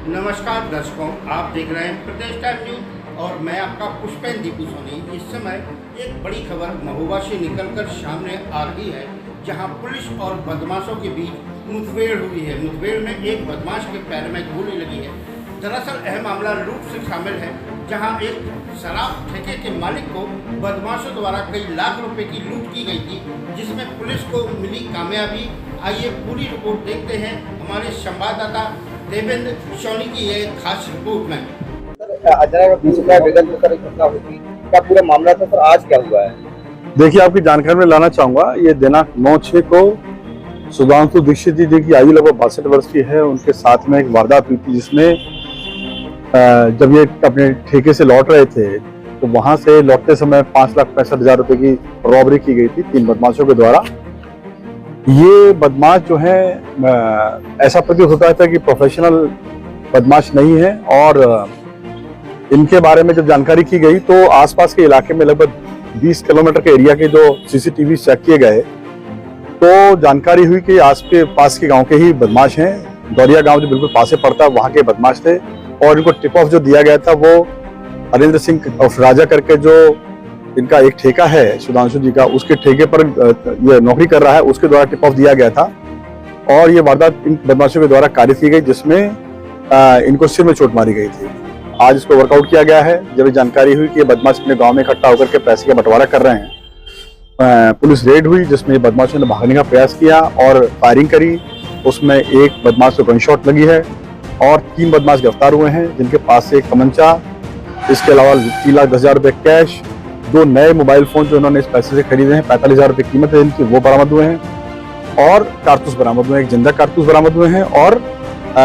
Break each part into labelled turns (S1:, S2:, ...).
S1: नमस्कार दर्शकों, आप देख रहे हैं प्रदेश टाइम न्यूज और मैं आपका पुष्पेंद्र दीपू सोनी। इस समय एक बड़ी खबर महोबा से निकलकर सामने आ रही है, जहां पुलिस और बदमाशों के बीच मुठभेड़ हुई है। मुठभेड़ में एक बदमाश के पैर में गोली लगी है। दरअसल यह मामला लूट से शामिल है, जहां एक शराब ठेके के मालिक को बदमाशों द्वारा कई लाख रुपए की लूट की गई थी, जिसमें पुलिस को मिली कामयाबी। आइए पूरी रिपोर्ट देखते हैं हमारे संवाददाता देवेंद्र सोनी की यह खास रिपोर्ट में।
S2: क्या पूरा मामला था सर, आज क्या हुआ है?
S3: देखिए, आपकी जानकारी में लाना चाहूंगा, ये दिनांक 9/6 को सुधांशु दीक्षित जी की आयु लगभग 62 वर्ष की है। उनके साथ में एक वारदात हुई थी, जिसमें जब ये अपने ठेके से लौट रहे थे तो वहां से लौटते समय 5,65,000 रुपए की रॉबरी की गई थी 3 बदमाशों के द्वारा। ये बदमाश जो है ऐसा प्रतीत होता था कि प्रोफेशनल बदमाश नहीं है, और इनके बारे में जब जानकारी की गई तो आसपास के इलाके में लगभग 20 किलोमीटर के एरिया के जो सीसीटीवी चेक किए गए तो जानकारी हुई कि आस के पास के गांव के ही बदमाश हैं। दौरिया गांव जो बिल्कुल पास से पड़ता है, वहां के बदमाश थे, और इनको टिप ऑफ जो दिया गया था वो हरेंद्र सिंह ऑफ राजा करके जो इनका एक ठेका है सुधांशु जी का, उसके ठेके पर ये नौकरी कर रहा है, उसके द्वारा टिप ऑफ दिया गया था। और ये वारदात इन बदमाशों के द्वारा कारित की गई, जिसमें इनको सिर में चोट मारी गई थी। आज इसको वर्कआउट किया गया है। जब जानकारी हुई कि ये बदमाश अपने गांव में इकट्ठा होकर के पैसे का बंटवारा कर रहे हैं, पुलिस रेड हुई, जिसमें बदमाशों ने भागने का प्रयास किया और फायरिंग करी। उसमें एक बदमाश को गन शॉट लगी है और 3 बदमाश गिरफ्तार हुए हैं, जिनके पास से एक तमंचा, इसके अलावा 3,10,000 रुपए कैश, 2 नए मोबाइल फोन जो इन्होंने इस पैसे से खरीदे हैं, 45,000 रुपए कीमत है इनकी, वो बरामद हुए हैं, और कारतूस बरामद हुए हैं। एक जिंदा कारतूस बरामद हुए हैं और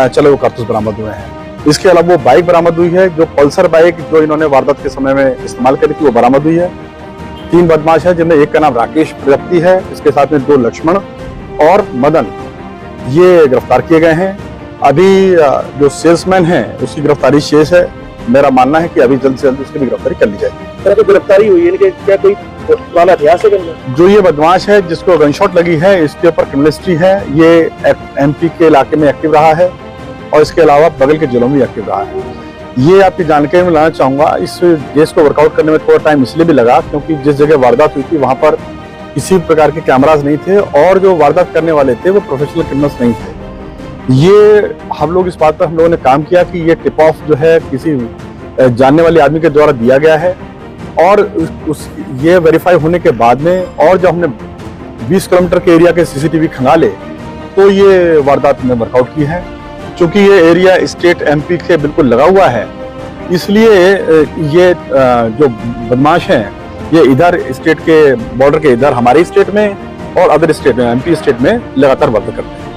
S3: चलो वो कारतूस बरामद हुए हैं। इसके अलावा वो बाइक बरामद हुई है, जो पल्सर बाइक जो इन्होंने वारदात के समय में इस्तेमाल करी थी, वो बरामद हुई है। 3 बदमाश है, जिनमें एक का नाम राकेश प्रजापति है, इसके साथ में 2 लक्ष्मण और मदन, ये गिरफ्तार किए गए हैं। अभी जो सेल्समैन है उसकी गिरफ्तारी शेष है। मेरा मानना है कि अभी जल्द से जल्द उसकी भी गिरफ्तारी कर ली जाएगी।
S2: सर, तो गिरफ्तारी हुई है, इनके क्या कोई पुराना इतिहास है?
S3: जो ये बदमाश है जिसको गनशॉट लगी है, इसके ऊपर क्रिमिनल हिस्ट्री है, ये एमपी के इलाके में एक्टिव रहा है और इसके अलावा बगल के जिलों में एक्टिव रहा है। ये आपकी जानकारी में लाना चाहूंगा। इस केस को वर्कआउट करने में थोड़ा टाइम इसलिए भी लगा क्योंकि जिस जगह वारदात हुई थी वहां पर किसी प्रकार के कैमराज नहीं थे, और जो वारदात करने वाले थे वो प्रोफेशनल क्रिमिनल्स नहीं थे। ये हम लोग इस बात पर हम लोगों ने काम किया कि ये टिप ऑफ जो है किसी जानने वाले आदमी के द्वारा दिया गया है, और ये वेरीफाई होने के बाद में, और जब हमने 20 किलोमीटर के एरिया के सीसीटीवी खंगाले तो ये वारदात में वर्कआउट की है। चूंकि ये एरिया स्टेट एमपी के बिल्कुल लगा हुआ है, इसलिए ये जो बदमाश हैं ये इधर स्टेट के बॉर्डर के इधर हमारे स्टेट में और अदर स्टेट में, एमपी स्टेट में लगातार वर्क करते हैं।